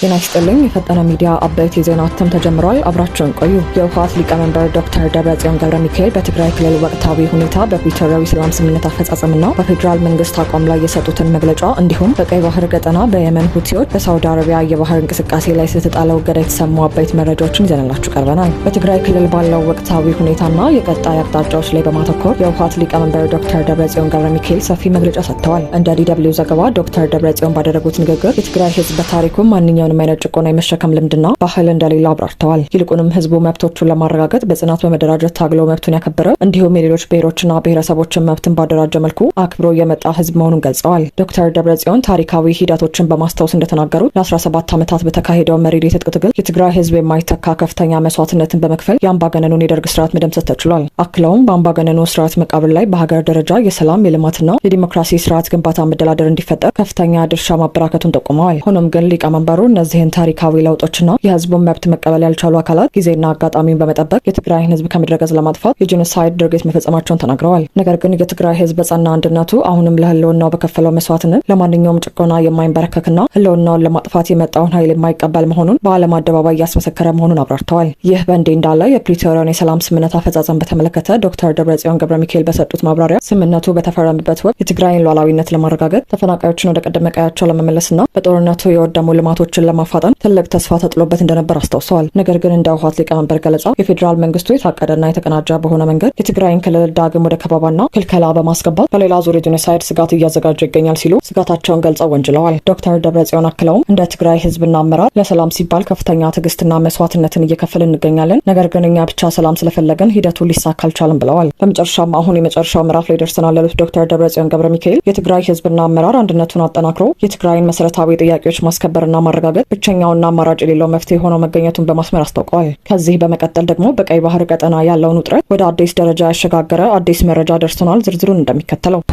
ጤና ይስጥልኝ። የፈጠነ ሚዲያ አበይት የዜና እትም ተጀምሯል። አብራችሁን ቆዩ። የህወሓት ሊቀመንበር ዶክተር ደብረጽዮን ገብረሚካኤል በትግራይ ክልል ወቅታዊ ሁኔታ በፕሪቶሪያው ሰላም ስምምነት አፈጻጸምና በፌዴራል መንግስት አቋም ላይ የሰጡትን መግለጫ እንዲሁም በቀይ ባህር ቀጠና በየመን ሁቲዎች በሳውዲ አረቢያ የባህር እንቅስቃሴ ላይ ስለተጣለው እገዳ የተሰሙ አበይት መረጃዎችን ይዘንላችሁ ቀርበናል። በትግራይ ክልል ባለው ወቅታዊ ሁኔታና የቀጣይ አቅጣጫዎች ላይ በማተኮር የህወሓት ሊቀመንበር ዶክተር ደብረጽዮን ገብረሚካኤል ሰፊ መግለጫ ሰጥተዋል። እንደ ዲደብሊው ዘገባ ዶክተር ደብረጽዮን ባደረጉት ንግግር የትግራይ ህዝብ በታሪኩ ማንኛውንም አይነት ጭቆና የመሸከም ልምድና ባህል እንደሌለው አብራርተዋል። ይልቁንም ህዝቡ መብቶቹን ለማረጋገጥ በጽናት በመደራጀት ታግሎ መብቱን ያከበረ እንዲሁም የሌሎች ብሔሮችና ብሔረሰቦችን መብትን ባደራጀ መልኩ አክብሮ የመጣ ህዝብ መሆኑን ገልጸዋል። ዶክተር ደብረጽዮን ታሪካዊ ሂደቶችን በማስታወስ እንደተናገሩት ለ17 ዓመታት በተካሄደው መሪር የትጥቅ ትግል የትግራይ ህዝብ የማይተካ ከፍተኛ መስዋዕትነትን በመክፈል የአምባገነኑን የደርግ ስርዓት መደምሰስ ተችሏል። አክለውም በአምባገነኑ ስርዓት መቃብር ላይ በሀገር ደረጃ የሰላም የልማትና የዲሞክራሲ ስርዓት ግንባታ መደላደር እንዲፈጠር ከፍተኛ ድርሻ ማበራከቱን ጠቁመዋል። ሆኖም ግን ሊቀመንበሩ እነዚህን ታሪካዊ ለውጦችና የህዝቡን መብት መቀበል ያልቻሉ አካላት ጊዜና አጋጣሚውን በመጠበቅ የትግራይን ህዝብ ከምድረገጽ ለማጥፋት የጄኖሳይድ ድርጊት መፈጸማቸውን ተናግረዋል። ነገር ግን የትግራይ ህዝብ በጸና አንድነቱ አሁንም ለህልውናው በከፈለው መስዋዕትነት ለማንኛውም ጭቆና የማይንበረከክና ህልውናውን ለማጥፋት የመጣውን ኃይል የማይቀበል መሆኑን በዓለም አደባባይ እያስመሰከረ መሆኑን አብራርተዋል። ይህ በእንዲህ እንዳለ የፕሪቶሪያን የሰላም ስምምነት አፈጻጸም በተመለከተ ዶክተር ደብረጽዮን ገብረሚካኤል በሰጡት ማብራሪያ ስምምነቱ በተፈረመበት ወቅት የትግራይን ሉዓላዊነት ለማረጋገጥ ተፈናቃዮችን ወደ ቀደመ ቀያቸው ለመመለስና በጦርነቱ የወደሙ ልማቶችን ለማፋጠን ትልቅ ተስፋ ተጥሎበት እንደነበር አስታውሰዋል። ነገር ግን እንደ ህወሓት ሊቀመንበር ገለጻ የፌዴራል መንግስቱ የታቀደና የተቀናጀ በሆነ መንገድ የትግራይን ክልል ዳግም ወደ ከበባና ክልከላ በማስገባት በሌላ ዙር የጄኖሳይድ ስጋት እያዘጋጀ ይገኛል ሲሉ ስጋታቸውን ገልጸው ወንጅለዋል። ዶክተር ደብረጽዮን አክለውም እንደ ትግራይ ህዝብና አመራር ለሰላም ሲባል ከፍተኛ ትዕግስትና መስዋዕትነትን እየከፈልን እንገኛለን። ነገር ግን እኛ ብቻ ሰላም ስለፈለገን ሂደቱ ሊሳካ አልቻለም ብለዋል። በመጨረሻም አሁን የመጨረሻው ምዕራፍ ላይ ደርሰናል ያሉት ዶክተር ደብረጽዮን ገብረሚካኤል የትግራይ ህዝብና አመራር አንድነቱን አጠናክሮ የትግራይን መሰረታዊ ጥያቄዎች ማስከበርና ማረጋገጥ ብቸኛውና አማራጭ የሌለው መፍትሄ ሆኖ መገኘቱን በማስመር አስታውቀዋል። ከዚህ በመቀጠል ደግሞ በቀይ ባህር ቀጠና ያለውን ውጥረት ወደ አዲስ ደረጃ ያሸጋገረ አዲስ መረጃ ደርሰናል። ዝርዝሩን እንደሚከተለው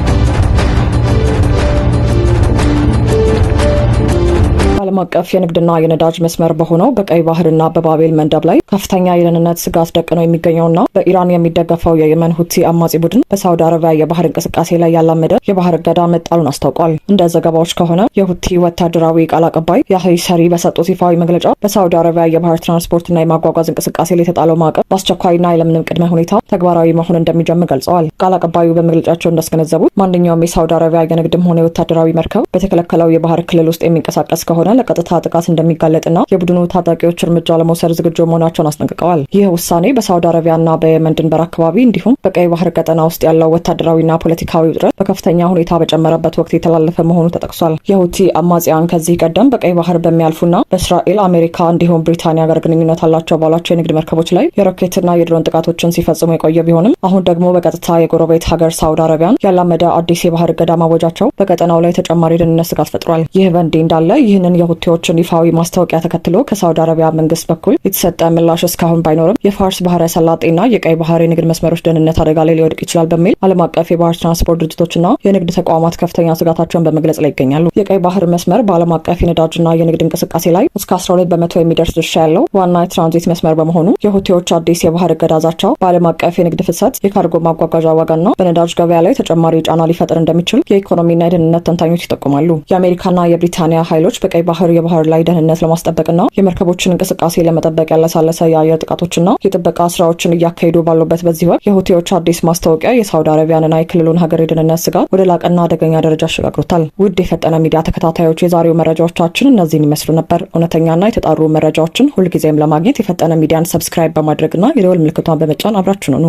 ዓለም አቀፍ የንግድና የነዳጅ መስመር በሆነው በቀይ ባህርና በባቤል መንደብ ላይ ከፍተኛ የደህንነት ስጋት ደቅነው የሚገኘውና በኢራን የሚደገፈው የየመን ሁቲ አማጺ ቡድን በሳውዲ አረቢያ የባህር እንቅስቃሴ ላይ ያላመደ የባህር እገዳ መጣሉን አስታውቋል። እንደ ዘገባዎች ከሆነ የሁቲ ወታደራዊ ቃል አቀባይ ያህያ ሰሪ በሰጡት ይፋዊ መግለጫ በሳውዲ አረቢያ የባህር ትራንስፖርትና የማጓጓዝ እንቅስቃሴ ላይ የተጣለው ማዕቀብ በአስቸኳይና ያለምንም ቅድመ ሁኔታ ተግባራዊ መሆን እንደሚጀምር ገልጸዋል። ቃል አቀባዩ በመግለጫቸው እንዳስገነዘቡት ማንኛውም የሳውዲ አረቢያ የንግድም ሆነ የወታደራዊ መርከብ በተከለከለው የባህር ክልል ውስጥ የሚንቀሳቀስ ከሆነ ለቀጥታ ጥቃት እንደሚጋለጥና የቡድኑ ታጣቂዎች እርምጃ ለመውሰድ ዝግጁ መሆናቸውን አስጠንቅቀዋል። ይህ ውሳኔ በሳውዲ አረቢያና በየመን ድንበር አካባቢ እንዲሁም በቀይ ባህር ቀጠና ውስጥ ያለው ወታደራዊና ፖለቲካዊ ውጥረት በከፍተኛ ሁኔታ በጨመረበት ወቅት የተላለፈ መሆኑ ተጠቅሷል። የሁቲ አማጽያን ከዚህ ቀደም በቀይ ባህር በሚያልፉና በእስራኤል፣ አሜሪካ እንዲሁም ብሪታንያ ጋር ግንኙነት አላቸው ባሏቸው የንግድ መርከቦች ላይ የሮኬትና የድሮን ጥቃቶችን ሲፈጽሙ የቆየ ቢሆንም አሁን ደግሞ በቀጥታ የጎረቤት ሀገር ሳውዲ አረቢያን ያላመደ አዲስ የባህር እገዳ ማወጃቸው በቀጠናው ላይ ተጨማሪ ደህንነት ስጋት ፈጥሯል። ይህ በእንዲህ እንዳለ ይህንን የሁቲዎችን ይፋዊ ማስታወቂያ ተከትሎ ከሳውዲ አረቢያ መንግስት በኩል የተሰጠ ምላሽ እስካሁን ባይኖርም የፋርስ ባህረ ሰላጤና የቀይ ባህር የንግድ መስመሮች ደህንነት አደጋ ላይ ሊወድቅ ይችላል በሚል ዓለም አቀፍ የባህር ትራንስፖርት ድርጅቶችና የንግድ ተቋማት ከፍተኛ ስጋታቸውን በመግለጽ ላይ ይገኛሉ። የቀይ ባህር መስመር በዓለም አቀፍ የነዳጅና የንግድ እንቅስቃሴ ላይ እስከ 12 በመቶ የሚደርስ ድርሻ ያለው ዋና የትራንዚት መስመር በመሆኑ የሁቲዎች አዲስ የባህር እገዳ ዛቻው በዓለም አቀፍ የንግድ ፍሰት፣ የካርጎ ማጓጓዣ ዋጋና በነዳጅ ገበያ ላይ ተጨማሪ ጫና ሊፈጥር እንደሚችል የኢኮኖሚና የደህንነት ተንታኞች ይጠቁማሉ። የአሜሪካና የብሪታንያ ኃይሎች በቀይ ባህር የባህር ላይ ደህንነት ለማስጠበቅና የመርከቦችን እንቅስቃሴ ለመጠበቅ ያለሳለሰ የአየር ጥቃቶችና የጥበቃ ስራዎችን እያካሄዱ ባሉበት በዚህ ወቅት የሁቲዎች አዲስ ማስታወቂያ የሳውዲ አረቢያንና የክልሉን ሀገር የደህንነት ስጋት ወደ ላቀና አደገኛ ደረጃ አሸጋግሮታል። ውድ የፈጠነ ሚዲያ ተከታታዮች የዛሬው መረጃዎቻችን እነዚህን ይመስሉ ነበር። እውነተኛና የተጣሩ መረጃዎችን ሁልጊዜም ለማግኘት የፈጠነ ሚዲያን ሰብስክራይብ በማድረግና የደወል ምልክቷን በመጫን አብራችሁን ሁኑ።